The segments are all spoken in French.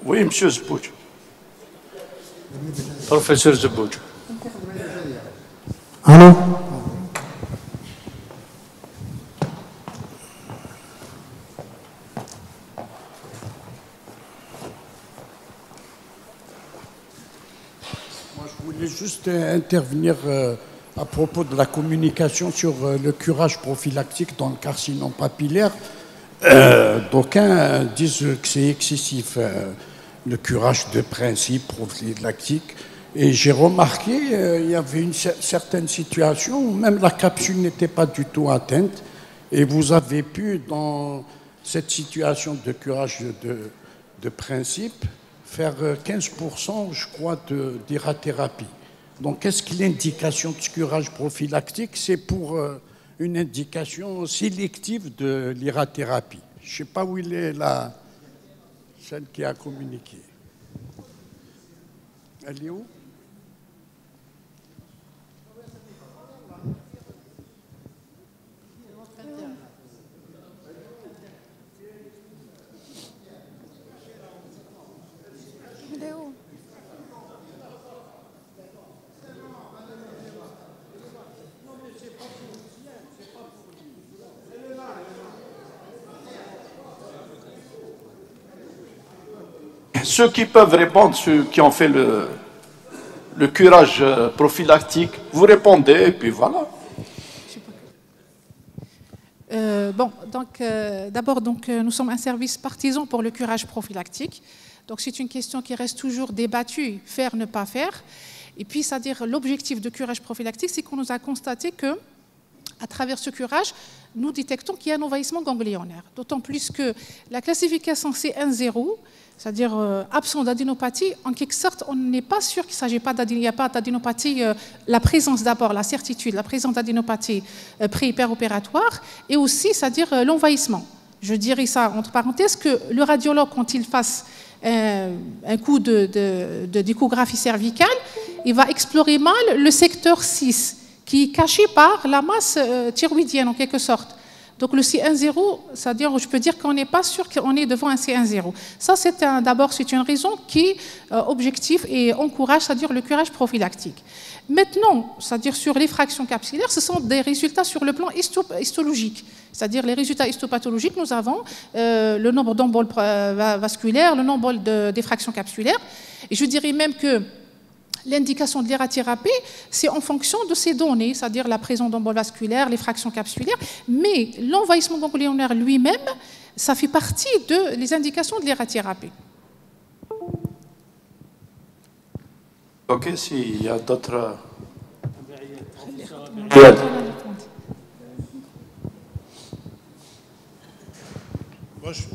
Oui, monsieur Zbouj. Professeur Zbouj. Allô? Moi, je voulais juste intervenir à propos de la communication sur le curage prophylactique dans le carcinome papillaire. D'aucuns disent que c'est excessif, le curage de principe prophylactique. Et j'ai remarqué il y avait une certaine situation où même la capsule n'était pas du tout atteinte. Et vous avez pu, dans cette situation de curage de principe, faire 15%, je crois, d'irathérapie. Donc, est-ce que l'indication de curage prophylactique, c'est pour une indication sélective de l'irathérapie? Je ne sais pas où il est là, celle qui a communiqué. Elle est où? Ceux qui peuvent répondre, ceux qui ont fait le curage prophylactique, vous répondez et puis voilà. D'abord, nous sommes un service partisan pour le curage prophylactique. Donc, c'est une question qui reste toujours débattue, faire, ne pas faire. Et puis, c'est-à-dire, l'objectif de curage prophylactique, c'est qu'on nous a constaté que, à travers ce curage, nous détectons qu'il y a un envahissement ganglionnaire. D'autant plus que la classification C1-0, c'est-à-dire absent d'adénopathie, en quelque sorte, on n'est pas sûr qu'il ne s'agit pas d'adénopathie, la présence d'abord, la certitude, la présence d'adénopathie pré-hyperopératoire, et aussi, c'est-à-dire l'envahissement. Je dirais ça entre parenthèses, que le radiologue, quand il fasse un coup d'échographie cervicale, il va explorer mal le secteur 6, qui est caché par la masse thyroïdienne en quelque sorte. Donc le C1-0, c'est-à-dire, je peux dire qu'on n'est pas sûr qu'on est devant un C1-0. Ça, d'abord, c'est une raison qui est objective et encourage, c'est-à-dire le curage prophylactique. Maintenant, c'est-à-dire sur les fractions capsulaires, ce sont des résultats sur le plan histologique. C'est-à-dire les résultats histopathologiques, nous avons le nombre d'emboles vasculaires, le nombre des fractions capsulaires. Et je dirais même que l'indication de l'irathérapie, c'est en fonction de ces données, c'est-à-dire la présence d'emboles vasculaires, les fractions capsulaires, mais l'envahissement ganglionnaire lui-même, ça fait partie des indications de l'irathérapie. Ok, s'il y a d'autres...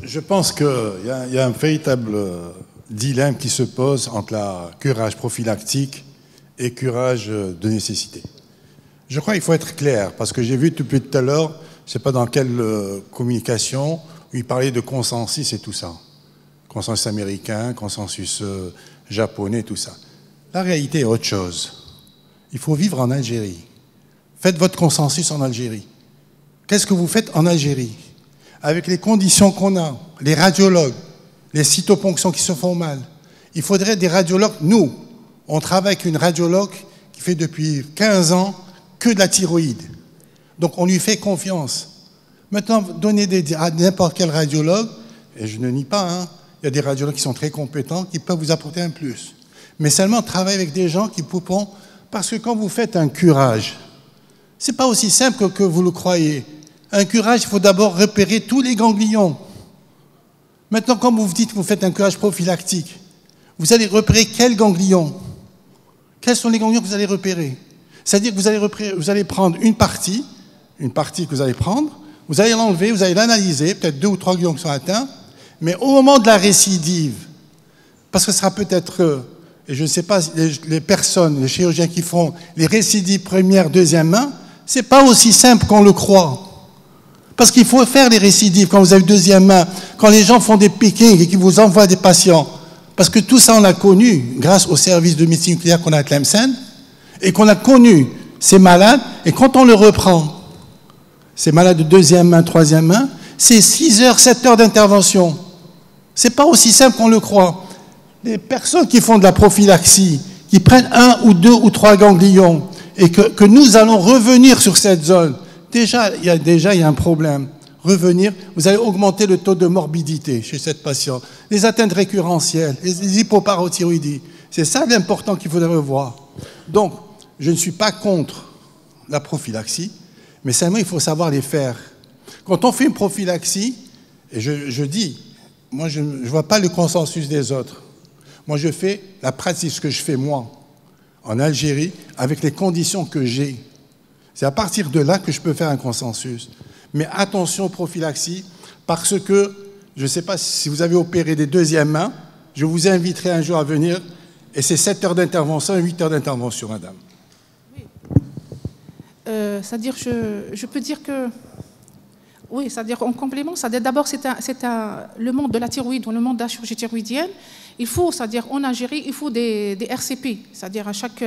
Je pense qu'il y a un véritable dilemme qui se pose entre la curage prophylactique et curage de nécessité. Je crois qu'il faut être clair, parce que j'ai vu depuis tout à l'heure, je ne sais pas dans quelle communication, où il parlait de consensus et tout ça. Consensus américain, consensus japonais, tout ça. La réalité est autre chose. Il faut vivre en Algérie. Faites votre consensus en Algérie. Qu'est-ce que vous faites en Algérie? Avec les conditions qu'on a, les radiologues, les cytoponctions qui se font mal. Il faudrait des radiologues. Nous, on travaille avec une radiologue qui fait depuis 15 ans que de la thyroïde. Donc on lui fait confiance. Maintenant, donnez à n'importe quel radiologue, et je ne nie pas, hein, il y a des radiologues qui sont très compétents, qui peuvent vous apporter un plus. Mais seulement travailler avec des gens qui pourront... Parce que quand vous faites un curage, ce n'est pas aussi simple que vous le croyez. Un curage, il faut d'abord repérer tous les ganglions. Maintenant, quand vous dites que vous faites un curage prophylactique, vous allez repérer quels ganglions? Quels sont les ganglions que vous allez repérer? C'est-à-dire que vous allez prendre une partie que vous allez prendre, vous allez l'enlever, vous allez l'analyser, peut-être 2 ou 3 ganglions qui sont atteints, mais au moment de la récidive, parce que ce sera peut-être, et je ne sais pas, les personnes, les chirurgiens qui font les récidives première, deuxième main, ce n'est pas aussi simple qu'on le croit. Parce qu'il faut faire les récidives quand vous avez deuxième main, quand les gens font des pickings et qu'ils vous envoient des patients. Parce que tout ça, on l'a connu grâce au service de médecine nucléaire qu'on a à Tlemcen et qu'on a connu ces malades. Et quand on le reprend, ces malades de deuxième main, troisième main, c'est 6 heures, 7 heures d'intervention. Ce n'est pas aussi simple qu'on le croit. Les personnes qui font de la prophylaxie, qui prennent 1 ou 2 ou 3 ganglions, et que nous allons revenir sur cette zone, déjà, il y a un problème. Revenir, vous allez augmenter le taux de morbidité chez cette patiente. Les atteintes récurrentielles, les hypoparathyroïdies, c'est ça l'important qu'il faudrait revoir. Donc, je ne suis pas contre la prophylaxie, mais seulement il faut savoir les faire. Quand on fait une prophylaxie, et je dis, moi je ne vois pas le consensus des autres. Moi je fais la pratique, ce que je fais moi, en Algérie, avec les conditions que j'ai. C'est à partir de là que je peux faire un consensus. Mais attention aux prophylaxies, parce que, je ne sais pas si vous avez opéré des deuxièmes mains, je vous inviterai un jour à venir, et c'est 7 heures d'intervention et 8 heures d'intervention, madame. Oui. C'est-à-dire, je peux dire que, oui, c'est-à-dire en complément, d'abord le monde de la thyroïde ou le monde de la chirurgie thyroïdienne. Il faut, c'est-à-dire en Algérie, il faut des RCP, c'est-à-dire à chaque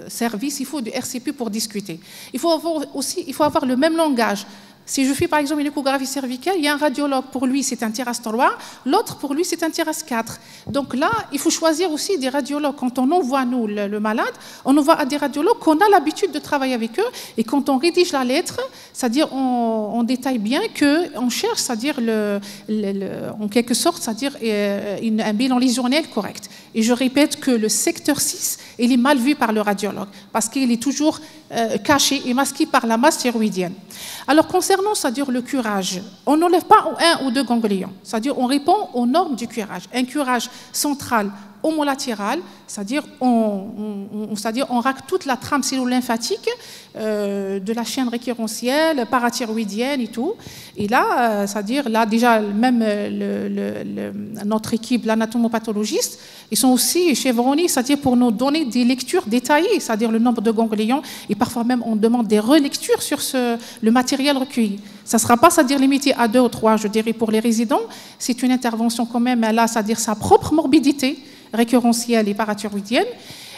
service, il faut des RCP pour discuter. Il faut avoir le même langage. Si je fais par exemple une échographie cervicale, il y a un radiologue, pour lui c'est un TIRAS 3, l'autre pour lui c'est un TIRAS 4. Donc là, il faut choisir aussi des radiologues. Quand on envoie nous le malade, on envoie à des radiologues qu'on a l'habitude de travailler avec eux, et quand on rédige la lettre, c'est-à-dire on détaille bien qu'on cherche, c'est-à-dire en quelque sorte, c'est-à-dire un bilan lésionnel correct. Et je répète que le secteur 6, il est mal vu par le radiologue, parce qu'il est toujours caché et masqué par la masse thyroïdienne. Alors, concernant, c'est-à-dire le curage, on n'enlève pas 1 ou 2 ganglions, c'est-à-dire on répond aux normes du curage. Un curage central homolatéral, c'est-à-dire on racle toute la trame cellule-lymphatique de la chaîne récurrentielle, parathyroïdienne et tout. Et là, c'est-à-dire là déjà même notre équipe, l'anatomopathologiste, ils sont aussi chevronnés, c'est-à-dire pour nous donner des lectures détaillées, c'est-à-dire le nombre de ganglions, et parfois même on demande des relectures sur le matériel recueilli. Ça ne sera pas, c'est-à-dire limité à 2 ou 3, je dirais, pour les résidents. C'est une intervention quand même, elle a, c'est-à-dire sa propre morbidité récurrentielle et parathyroïdienne.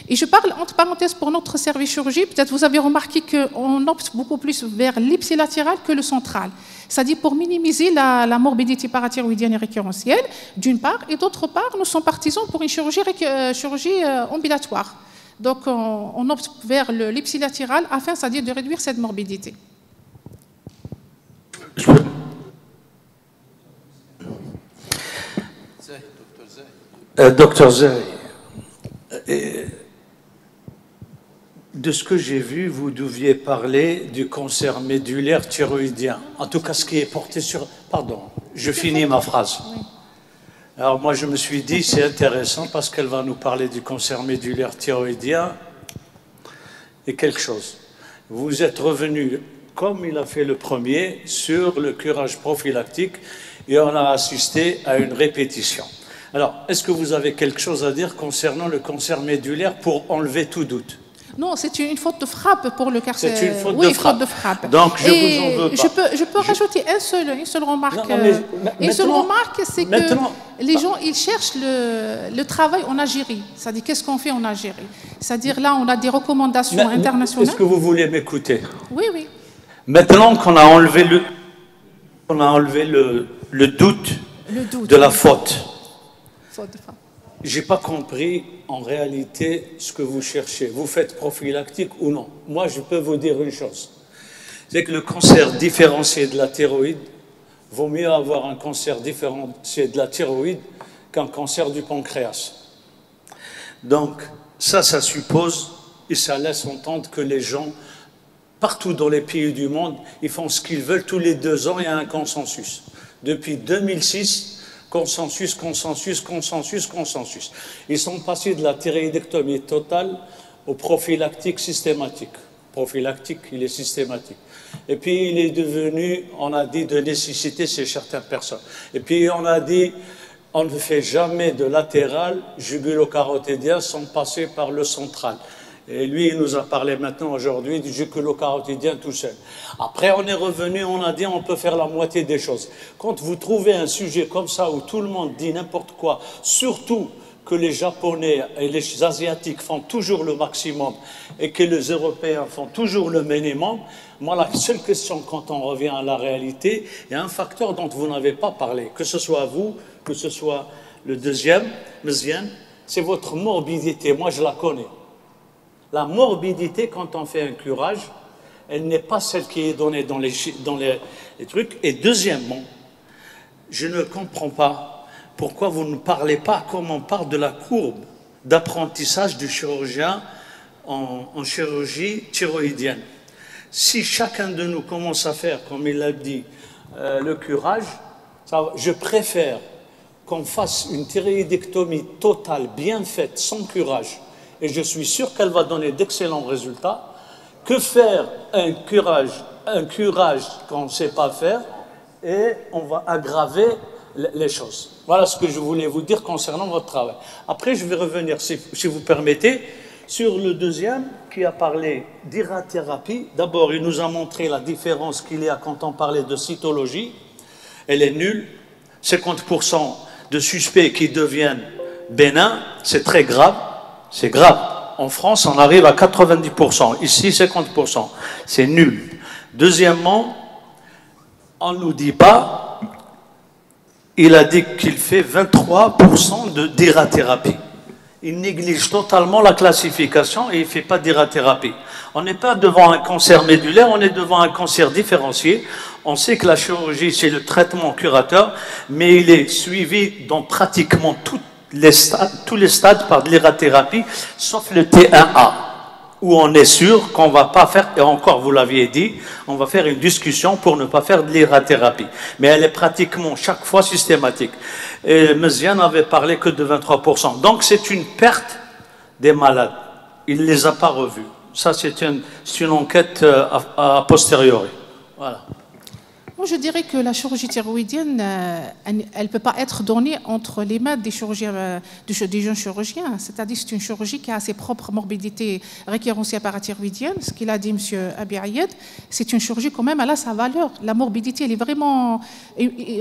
Et je parle entre parenthèses pour notre service chirurgie. Peut-être vous avez remarqué qu'on opte beaucoup plus vers l'ipsilatéral que le central. C'est-à-dire pour minimiser la morbidité parathyroïdienne et récurrentielle, d'une part, et d'autre part, nous sommes partisans pour une chirurgie ambulatoire. Donc on opte vers l'ipsilatéral afin, c'est-à-dire de réduire cette morbidité. Docteur Zay, de ce que j'ai vu, vous deviez parler du cancer médulaire thyroïdien. En tout cas, ce qui est porté sur... Pardon, je finis ma phrase. Alors moi, je me suis dit, c'est intéressant parce qu'elle va nous parler du cancer médulaire thyroïdien et quelque chose. Vous êtes revenu, comme il a fait le premier, sur le curage prophylactique et on a assisté à une répétition. Alors, est-ce que vous avez quelque chose à dire concernant le cancer médulaire pour enlever tout doute? Non, c'est une faute de frappe pour le cancer. C'est une faute, oui, de, frappe. Faute de frappe. Donc, je vous en veux pas. Je peux rajouter une seule remarque. Une seule remarque, c'est que les gens, ils cherchent le travail en Algérie. C'est-à-dire, qu'est-ce qu'on fait en Algérie? C'est-à-dire, là, on a des recommandations internationales. Est-ce que vous voulez m'écouter? Oui, oui. Maintenant qu'on a enlevé le doute de la faute. Je n'ai pas compris en réalité ce que vous cherchez. Vous faites prophylactique ou non? Moi, je peux vous dire une chose. C'est que le cancer différencié de la thyroïde, vaut mieux avoir un cancer différencié de la thyroïde qu'un cancer du pancréas. Donc, ça suppose et ça laisse entendre que les gens, partout dans les pays du monde, ils font ce qu'ils veulent. Tous les 2 ans, il y a un consensus. Depuis 2006, consensus, consensus, consensus, consensus. Ils sont passés de la thyroïdectomie totale au prophylactique systématique. Prophylactique, il est systématique. Et puis, il est devenu, on a dit, de nécessité chez certaines personnes. Et puis, on a dit, on ne fait jamais de latéral jugulo-carotidien sans passer par le central. Et lui, il nous a parlé maintenant aujourd'hui du jugulo-carotidien tout seul. Après, on est revenu, on a dit on peut faire la moitié des choses. Quand vous trouvez un sujet comme ça où tout le monde dit n'importe quoi, surtout que les Japonais et les Asiatiques font toujours le maximum et que les Européens font toujours le minimum, moi, la seule question quand on revient à la réalité, il y a un facteur dont vous n'avez pas parlé, que ce soit vous, que ce soit Le deuxième, Mziane, c'est votre morbidité. Moi, je la connais. La morbidité, quand on fait un curage, elle n'est pas celle qui est donnée dans les trucs. Et deuxièmement, je ne comprends pas pourquoi vous ne parlez pas comme on parle de la courbe d'apprentissage du chirurgien en chirurgie thyroïdienne. Si chacun de nous commence à faire, comme il l'a dit, le curage, je préfère qu'on fasse une thyroïdectomie totale, bien faite, sans curage, et je suis sûr qu'elle va donner d'excellents résultats, que faire un curage qu'on ne sait pas faire, et on va aggraver les choses. Voilà ce que je voulais vous dire concernant votre travail. Après, je vais revenir, si vous permettez, sur le deuxième qui a parlé d'irathérapie. D'abord, il nous a montré la différence qu'il y a quand on parlait de cytologie. Elle est nulle. 50% de suspects qui deviennent bénins, c'est très grave. C'est grave. En France, on arrive à 90%. Ici, 50%. C'est nul. Deuxièmement, on ne nous dit pas, il a dit qu'il fait 23% d'irathérapie. Il néglige totalement la classification et il ne fait pas d'irathérapie. On n'est pas devant un cancer médulaire, on est devant un cancer différencié. On sait que la chirurgie, c'est le traitement curateur, mais il est suivi dans pratiquement tous les stades par de l'irathérapie, sauf le T1A, où on est sûr qu'on ne va pas faire, et encore vous l'aviez dit, on va faire une discussion pour ne pas faire de l'irathérapie. Mais elle est pratiquement chaque fois systématique. Et Mziane n'avait parlé que de 23%. Donc c'est une perte des malades. Il ne les a pas revus. Ça, c'est une enquête a posteriori. Voilà. Moi, je dirais que la chirurgie thyroïdienne, elle ne peut pas être donnée entre les mains des chirurgiens, des jeunes chirurgiens. C'est-à-dire que c'est une chirurgie qui a ses propres morbidités récurrentielles parathyroïdiennes. Ce qu'il a dit M. Abi Ayed, c'est une chirurgie quand même, elle a sa valeur. La morbidité, elle est vraiment...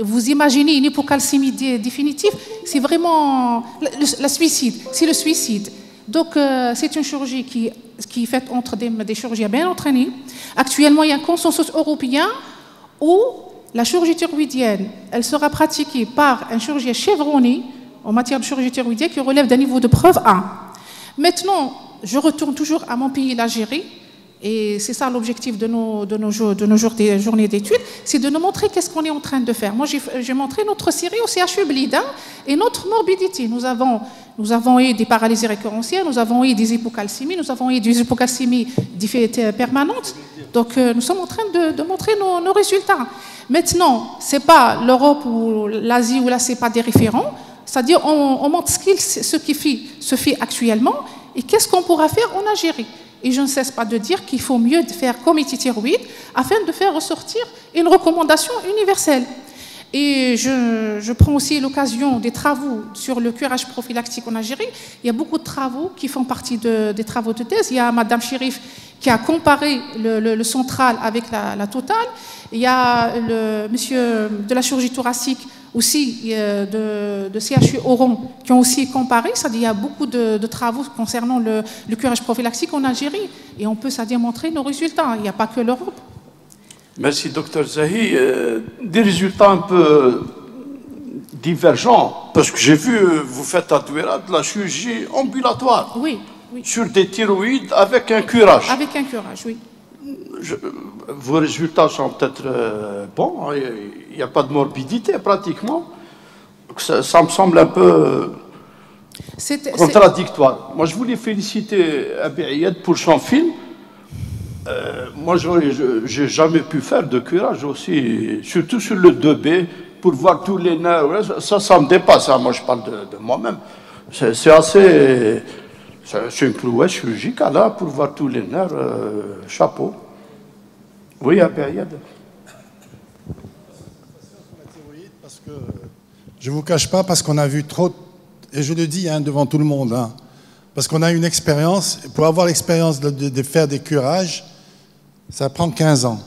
Vous imaginez une hypocalcémie définitive, c'est vraiment le suicide. C'est le suicide. Donc, c'est une chirurgie qui est faite entre des chirurgiens bien entraînés. Actuellement, il y a un consensus européen où la chirurgie thyroïdienne, elle sera pratiquée par un chirurgien chevronné en matière de chirurgie thyroïdienne qui relève d'un niveau de preuve 1. Maintenant, je retourne toujours à mon pays, l'Algérie, et c'est ça l'objectif de nos journées d'études, c'est de nous montrer qu'est-ce qu'on est en train de faire. Moi, j'ai montré notre série au CHU Blida et notre morbidité. Nous avons eu des paralysies récurrentielles, nous avons eu des hypocalcémies, nous avons eu des hypocalcémies permanentes. Donc, nous sommes en train de montrer nos résultats. Maintenant, ce n'est pas l'Europe ou l'Asie où là, ce n'est pas des référents. C'est-à-dire, on montre ce qui se fait actuellement et qu'est-ce qu'on pourra faire en Algérie. Et je ne cesse pas de dire qu'il faut mieux faire comité thyroïde afin de faire ressortir une recommandation universelle. Et je prends aussi l'occasion des travaux sur le curage prophylactique en Algérie. Il y a beaucoup de travaux qui font partie des travaux de thèse. Il y a Madame Chérif qui a comparé le central avec la totale. Il y a le monsieur de la chirurgie thoracique aussi de CHU Oran qui ont aussi comparé. C'est-à-dire il y a beaucoup de travaux concernant le curage prophylactique en Algérie. Et on peut, c'est-à-dire, montrer nos résultats. Il n'y a pas que l'Europe. Merci, Dr Zahi. Des résultats un peu divergents, parce que j'ai vu, vous faites à Douala de la chirurgie ambulatoire. Oui, oui. Sur des thyroïdes avec un curage. Avec un curage, oui. Vos résultats sont peut-être bons, il n'y a pas de morbidité pratiquement. Ça me semble un peu contradictoire. Moi, je voulais féliciter Abi Ayed pour son film. Moi, je n'ai jamais pu faire de curage aussi, surtout sur le 2B, pour voir tous les nerfs. Ça me dépasse. Hein. Moi, je parle de moi-même. C'est assez... C'est une prouesse chirurgicale, hein, pour voir tous les nerfs. Chapeau. Oui, Abi Ayed. Je ne vous cache pas, parce qu'on a vu trop... Et je le dis devant tout le monde, hein, parce qu'on a une expérience. Pour avoir l'expérience de faire des curages, ça prend 15 ans.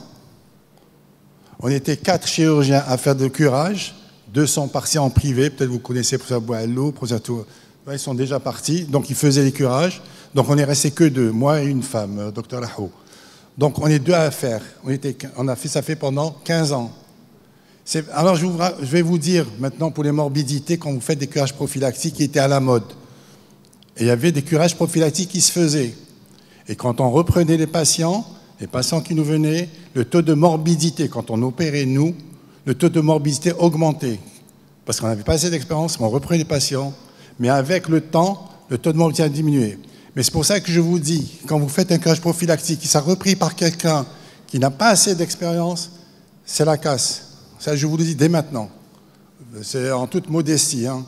On était 4 chirurgiens à faire de curage, 2 sont partis en privé, peut-être vous connaissez Professeur Boileau, Professeur Tour. Ils sont déjà partis, donc ils faisaient les curages. Donc on n'est resté que 2, moi et une femme, Dr Lahou. Donc on est 2 à faire. On a fait ça pendant 15 ans. Alors, je vais vous dire maintenant pour les morbidités, quand vous faites des curages prophylactiques qui étaient à la mode. Et il y avait des curages prophylactiques qui se faisaient. Et quand on reprenait les patients qui nous venaient, le taux de morbidité, quand on opérait nous, le taux de morbidité augmentait. Parce qu'on n'avait pas assez d'expérience, on reprenait les patients. Mais avec le temps, le taux de morbidité a diminué. Mais c'est pour ça que je vous dis, quand vous faites un curage prophylactique qui s'est repris par quelqu'un qui n'a pas assez d'expérience, c'est la casse. Ça, je vous le dis dès maintenant. C'est en toute modestie. Hein.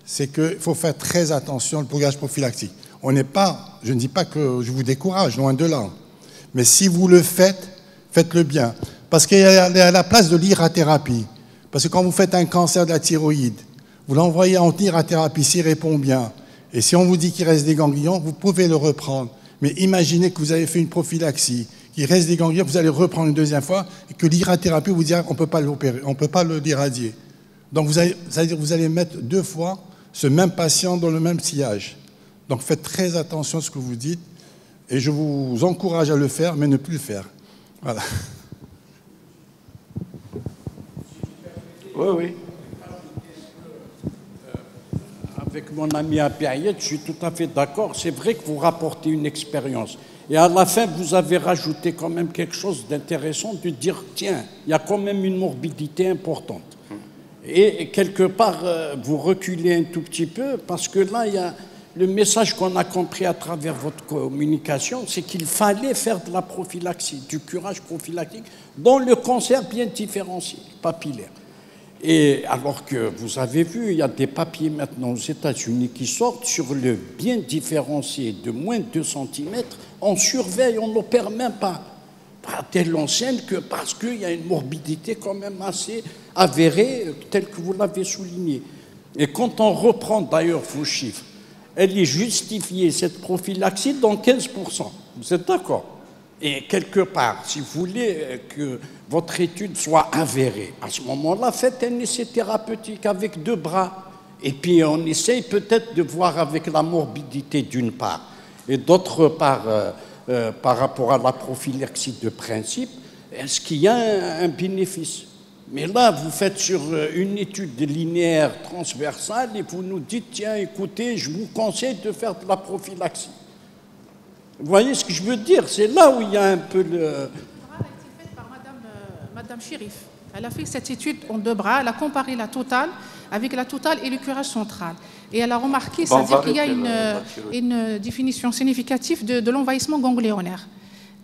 C'est qu'il faut faire très attention au curage prophylactique. On n'est pas, je ne dis pas que je vous décourage, loin de là. Mais si vous le faites, faites-le bien. Parce qu'il y a la place de l'irathérapie. Parce que quand vous faites un cancer de la thyroïde, vous l'envoyez en irathérapie, s'il répond bien. Et si on vous dit qu'il reste des ganglions, vous pouvez le reprendre. Mais imaginez que vous avez fait une prophylaxie, qu'il reste des ganglions, vous allez reprendre une deuxième fois, et que l'irathérapie vous dira on ne peut pas l'opérer, on ne peut pas l'irradier. Donc vous allez mettre 2 fois ce même patient dans le même sillage. Donc faites très attention à ce que vous dites, et je vous encourage à le faire, mais ne plus le faire. Voilà. Oui, oui. Avec mon ami Abiayed, je suis tout à fait d'accord. C'est vrai que vous rapportez une expérience. Et à la fin, vous avez rajouté quand même quelque chose d'intéressant, de dire, tiens, il y a quand même une morbidité importante. Et quelque part, vous reculez un tout petit peu, parce que là, il y a le message qu'on a compris à travers votre communication, c'est qu'il fallait faire de la prophylaxie, du curage prophylactique, dans le cancer bien différencié, papillaire. Et alors que vous avez vu, il y a des papiers maintenant aux États-Unis qui sortent sur le bien différencié de moins de 2 cm, on surveille, on n'opère même pas. Pas à telle enseigne que parce qu'il y a une morbidité quand même assez avérée, telle que vous l'avez souligné. Et quand on reprend d'ailleurs vos chiffres, elle est justifiée, cette prophylaxie, dans 15%. Vous êtes d'accord? Et quelque part, si vous voulez que votre étude soit avérée, à ce moment-là, faites un essai thérapeutique avec 2 bras. Et puis on essaye peut-être de voir avec la morbidité d'une part, et d'autre part, par rapport à la prophylaxie de principe, est-ce qu'il y a un bénéfice? Mais là, vous faites sur une étude linéaire transversale et vous nous dites, tiens, écoutez, je vous conseille de faire de la prophylaxie. Vous voyez ce que je veux dire? C'est là où il y a un peu le... Elle a été faite par Madame Chérif. Elle a fait cette étude en 2 bras, elle a comparé la totale avec la totale et le curage central. Et elle a remarqué qu'il y a une définition significative de l'envahissement ganglionnaire.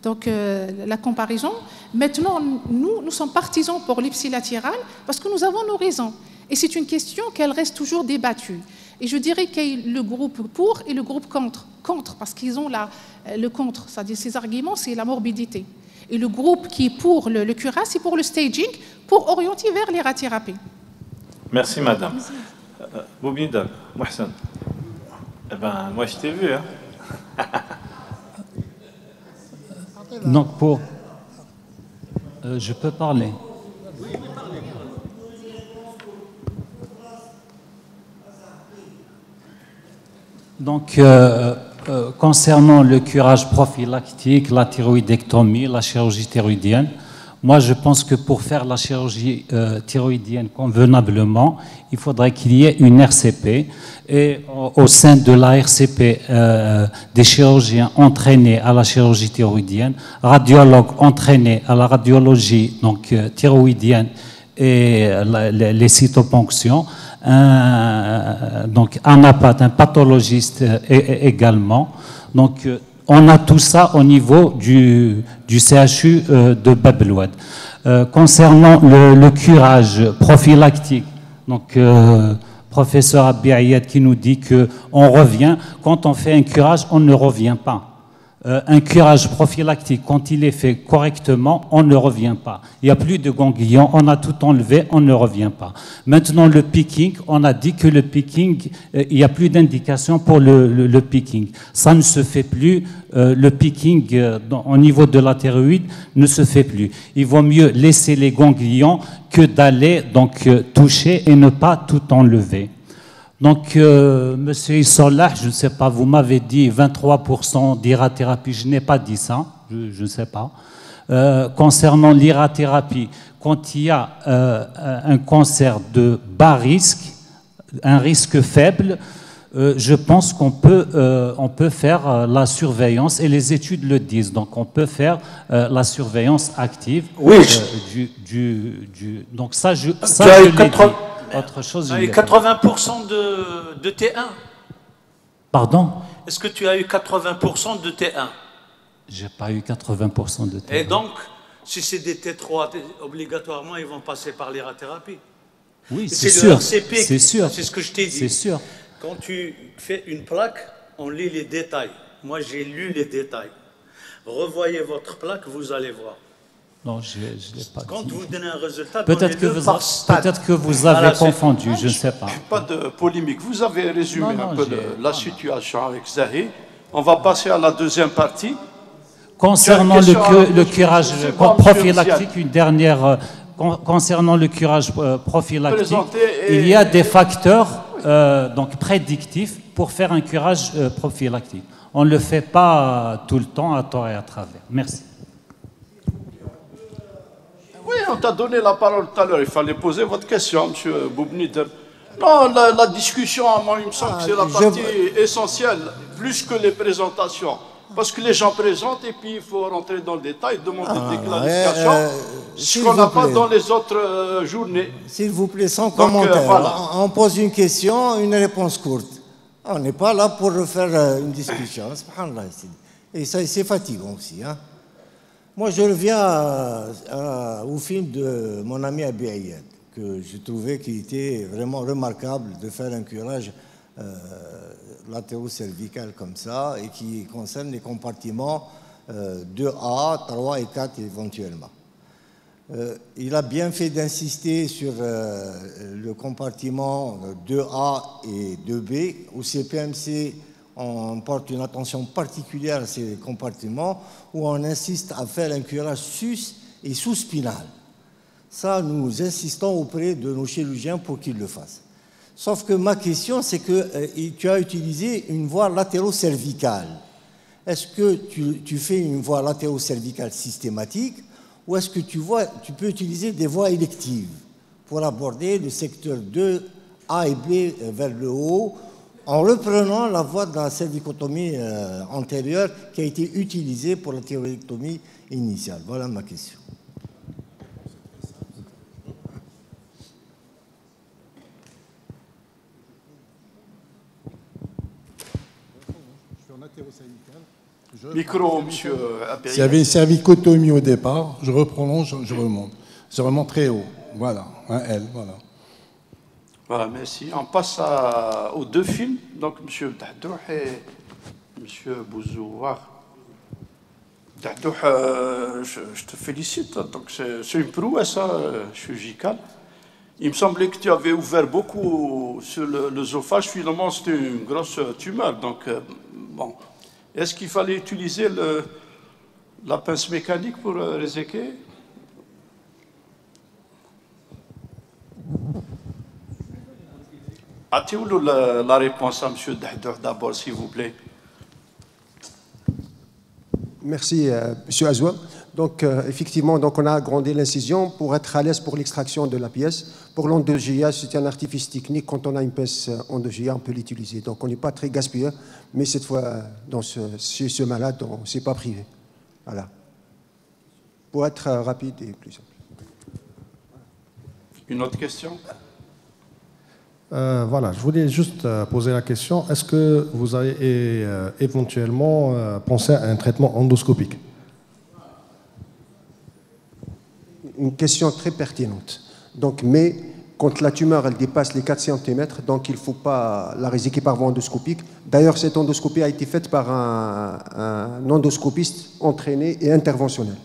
Donc la comparaison, maintenant nous sommes partisans pour l'ipsilatéral parce que nous avons nos raisons. Et c'est une question qu'elle reste toujours débattue. Et je dirais qu'il y a le groupe pour et le groupe contre. Contre, parce qu'ils ont le contre, c'est-à-dire ces arguments, c'est la morbidité. Et le groupe qui est pour le curage, c'est pour le staging, pour orienter vers l'irathérapie. Merci, madame. Boubida, Mohsen. Eh ben, moi, je t'ai vu, hein. Donc, je peux parler. Donc, concernant le curage prophylactique, la thyroïdectomie, la chirurgie thyroïdienne, moi je pense que pour faire la chirurgie thyroïdienne convenablement, il faudrait qu'il y ait une RCP et au sein de la RCP, des chirurgiens entraînés à la chirurgie thyroïdienne, radiologues entraînés à la radiologie donc, thyroïdienne et les cytoponctions, donc un apathe, un pathologiste également. Donc on a tout ça au niveau du CHU de Bab el Oued. Concernant le curage prophylactique, donc professeur Abiayed qui nous dit qu'on revient, quand on fait un curage, on ne revient pas. Un curage prophylactique, quand il est fait correctement, on ne revient pas. Il n'y a plus de ganglions, on a tout enlevé, on ne revient pas. Maintenant, le picking, on a dit que le picking, il n'y a plus d'indication pour le picking. Ça ne se fait plus, le picking au niveau de la thyroïde ne se fait plus. Il vaut mieux laisser les ganglions que d'aller donc toucher et ne pas tout enlever. Donc, monsieur Issolah, je ne sais pas, vous m'avez dit 23% d'irathérapie, je n'ai pas dit ça, je ne sais pas. Concernant l'irathérapie, quand il y a un cancer de bas risque, un risque faible, je pense qu'on peut faire la surveillance, et les études le disent, donc on peut faire la surveillance active. Oui. Donc ça, je l'ai dit. Autre chose, tu as eu 80% de T1. Pardon? Est-ce que tu as eu 80% de T1? J'ai pas eu 80% de T1. Et donc, si c'est des T3, obligatoirement, ils vont passer par l'irathérapie. Oui, c'est sûr. C'est sûr. C'est ce que je t'ai dit. C'est sûr. Quand tu fais une plaque, on lit les détails. Moi, j'ai lu les détails. Revoyez votre plaque, vous allez voir. Non, je l'ai pas Quand dit. vous donnez un résultat, peut-être que vous avez confondu, je ne sais pas. Pas de polémique. Vous avez résumé un peu la situation avec Zahi. On va passer à la deuxième partie. Concernant le curage prophylactique, une dernière. Concernant le curage prophylactique, il y a des facteurs donc prédictifs pour faire un curage prophylactique. On ne le fait pas tout le temps à tort et à travers. Merci. Oui, on t'a donné la parole tout à l'heure. Il fallait poser votre question, M. Boubnider. Non, la discussion, moi, il me semble que c'est la partie essentielle, plus que les présentations. Parce que les gens présentent et puis il faut rentrer dans le détail, demander des clarifications, ce qu'on n'a pas dans les autres journées. S'il vous plaît, sans commentaire. Voilà. On pose une question, une réponse courte. On n'est pas là pour refaire une discussion. Et ça, c'est fatigant aussi. Hein. Moi, je reviens au film de mon ami Abi Ayad, que je trouvais qu'il était vraiment remarquable de faire un curage latéro-cervical comme ça, et qui concerne les compartiments 2A, 3 et 4 éventuellement. Il a bien fait d'insister sur le compartiment 2A et 2B. Au CPMC, on porte une attention particulière à ces compartiments, où on insiste à faire un curage sus et sous-spinal. Ça, nous insistons auprès de nos chirurgiens pour qu'ils le fassent. Sauf que ma question, c'est que tu as utilisé une voie latéro-cervicale. Est-ce que tu fais une voie latéro-cervicale systématique, ou est-ce que tu peux utiliser des voies électives pour aborder le secteur 2A et B vers le haut, en reprenant la voie de la cervicotomie antérieure qui a été utilisée pour la thyroïdectomie initiale? Voilà ma question. Micro, monsieur Abéry. S'il y avait une cervicotomie au départ, je reprolonge, je remonte. Je remonte très haut. Voilà, un L, voilà. Voilà, merci. On passe aux deux films, donc monsieur Dahdouh et monsieur Bouzouar. Dahdouh, je te félicite. Donc c'est une prouesse chirurgicale. Il me semblait que tu avais ouvert beaucoup sur l'œsophage. Finalement, c'était une grosse tumeur. Donc, bon. Est-ce qu'il fallait utiliser la pince mécanique pour réséquer? A-t-il la réponse à M. Dahdouh d'abord, s'il vous plaît? Merci, M. Azoua. Donc, effectivement, donc on a agrandi l'incision pour être à l'aise pour l'extraction de la pièce. Pour l'endogéa, c'est un artifice technique. Quand on a une pièce endogéa, on peut l'utiliser. Donc, on n'est pas très gaspilleur, mais cette fois, chez ce malade, on ne s'est pas privé. Voilà. Pour être rapide et plus simple. Une autre question? Voilà, je voulais juste poser la question. Est-ce que vous avez éventuellement pensé à un traitement endoscopique? Une question très pertinente. Donc, mais quand la tumeur elle dépasse les 4 cm, donc il ne faut pas la réséquer par voie endoscopique. D'ailleurs, cette endoscopie a été faite par un endoscopiste entraîné et interventionnel.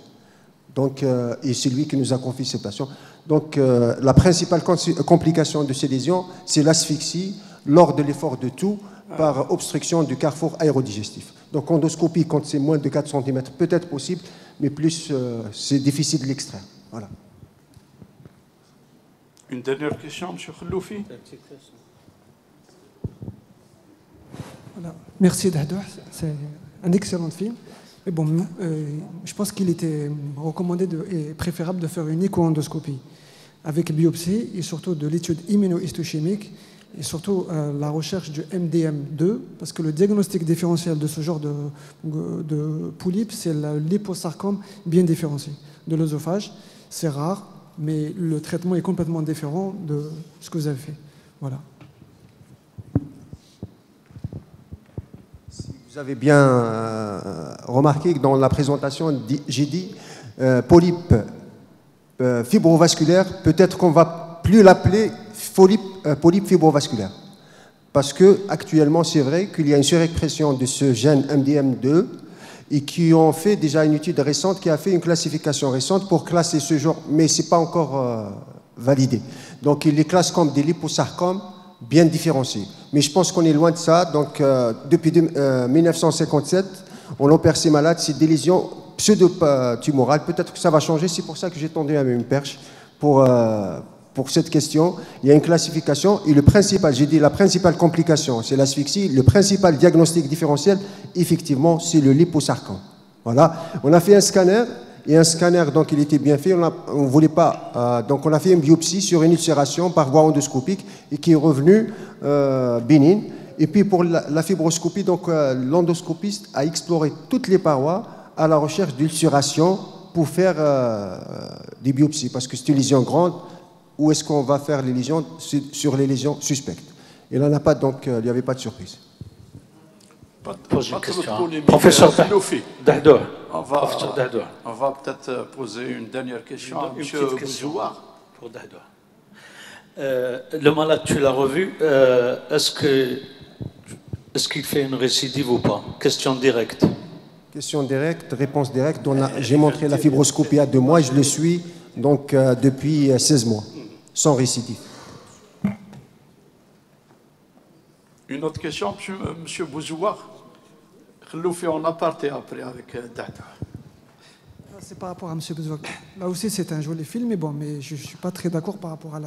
Donc, et c'est lui qui nous a confié ces patients. Donc, la principale complication de ces lésions, c'est l'asphyxie lors de l'effort de toux par obstruction du carrefour aérodigestif. Donc, endoscopie, quand c'est moins de 4 cm, peut être possible, mais plus, c'est difficile de l'extraire. Voilà. Une dernière question, M. Khalloufi. Voilà. Merci Dahdouh, c'est un excellent film. Mais bon, je pense qu'il était recommandé et préférable de faire une écho-endoscopie avec biopsie et surtout de l'étude immunohistochimique et surtout la recherche du MDM2 parce que le diagnostic différentiel de ce genre de polype, c'est le liposarcome bien différencié de l'œsophage. C'est rare, mais le traitement est complètement différent de ce que vous avez fait. Voilà. Vous avez bien remarqué que dans la présentation, j'ai dit polype fibrovasculaire, peut-être qu'on ne va plus l'appeler polype fibrovasculaire. Parce qu'actuellement, c'est vrai qu'il y a une surexpression de ce gène MDM2 et qui ont fait déjà une étude récente qui a fait une classification récente pour classer ce genre, mais ce n'est pas encore validé. Donc, il les classe comme des liposarcomes bien différenciés. Mais je pense qu'on est loin de ça. Donc, depuis 1957, on opère ces malades, c'est des lésions pseudo-tumorales. Peut-être que ça va changer. C'est pour ça que j'ai tendu à une perche pour cette question. Il y a une classification et le principal, j'ai dit la principale complication, c'est l'asphyxie. Le principal diagnostic différentiel, effectivement, c'est le liposarcome. Voilà. On a fait un scanner. Et un scanner, donc il était bien fait, on ne voulait pas. Donc on a fait une biopsie sur une ulcération par voie endoscopique et qui est revenue bénigne. Et puis pour la fibroscopie, donc l'endoscopiste a exploré toutes les parois à la recherche d'ulcération pour faire des biopsies. Parce que c'est une lésion grande, où est-ce qu'on va faire les lésions sur les lésions suspectes? Et là, donc il n'y avait pas de surprise. Pose une question. Professeur Dahdour. On va peut-être poser une dernière question à M. Bouzouar. Pour Dahdour. Le malade, tu l'as revu. Est-ce qu'il fait une récidive ou pas? Question directe. Question directe, réponse directe. J'ai montré la fibroscopie à 2 mois et je le suis donc, depuis 16 mois, sans récidive. Une autre question, M. Bouzouar. On fait en aparté après avec Dahdour. C'est par rapport à M. Bouzouar. Là aussi, c'est un joli film, mais je ne suis pas très d'accord par rapport à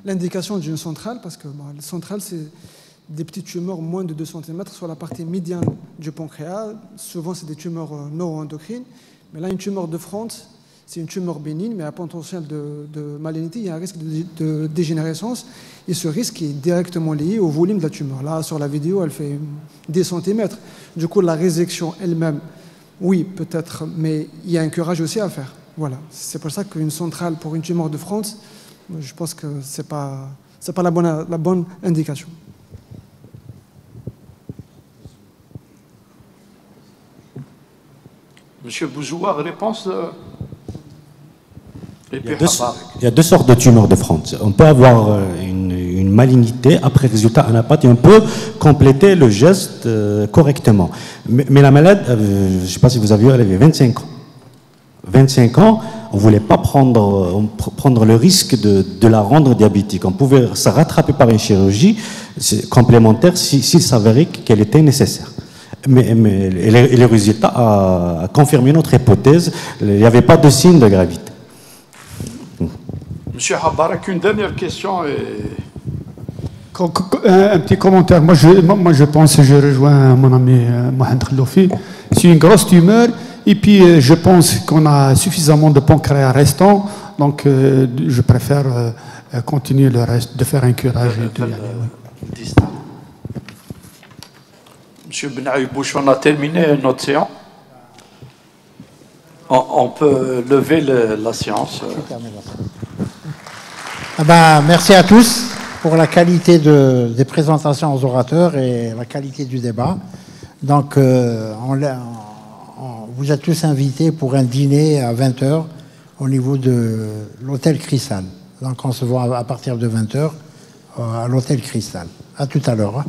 l'indication d'une centrale, parce que la centrale, c'est des petites tumeurs moins de 2 cm sur la partie médiane du pancréas. Souvent, c'est des tumeurs neuroendocrines. Mais là, une tumeur de Fronte, c'est une tumeur bénigne, mais à potentiel de malignité, il y a un risque de dégénérescence. Et ce risque est directement lié au volume de la tumeur. Là, sur la vidéo, elle fait des centimètres. Du coup, la résection elle-même, oui, peut-être, mais il y a un curage aussi à faire. Voilà. C'est pour ça qu'une centrale pour une tumeur de Fronte, je pense que ce n'est pas la bonne indication. Monsieur Bouzouar, réponse Il y a 2 sortes de tumeurs de Fronte. On peut avoir une malignité, après résultat en apathe, et on peut compléter le geste correctement. Mais la malade, je ne sais pas si vous avez vu, elle avait 25 ans. 25 ans, on ne voulait pas prendre le risque de la rendre diabétique. On pouvait se rattraper par une chirurgie complémentaire s'il s'avérait qu'elle était nécessaire. Mais le résultat a confirmé notre hypothèse. Il n'y avait pas de signe de gravité. Monsieur Habarak, une dernière question. Un petit commentaire. Moi, je pense, je rejoins mon ami Mohamed Khalloufi. C'est une grosse tumeur. Et puis, je pense qu'on a suffisamment de pancréas restant. Donc, je préfère continuer le reste, de faire un curage. Monsieur Benaï Bouch, on a terminé notre séance. On peut lever la séance. Merci à tous pour la qualité des présentations aux orateurs et la qualité du débat. Donc, vous êtes tous invités pour un dîner à 20h au niveau de l'hôtel Cristal. Donc, on se voit à partir de 20h à l'hôtel Cristal. À tout à l'heure.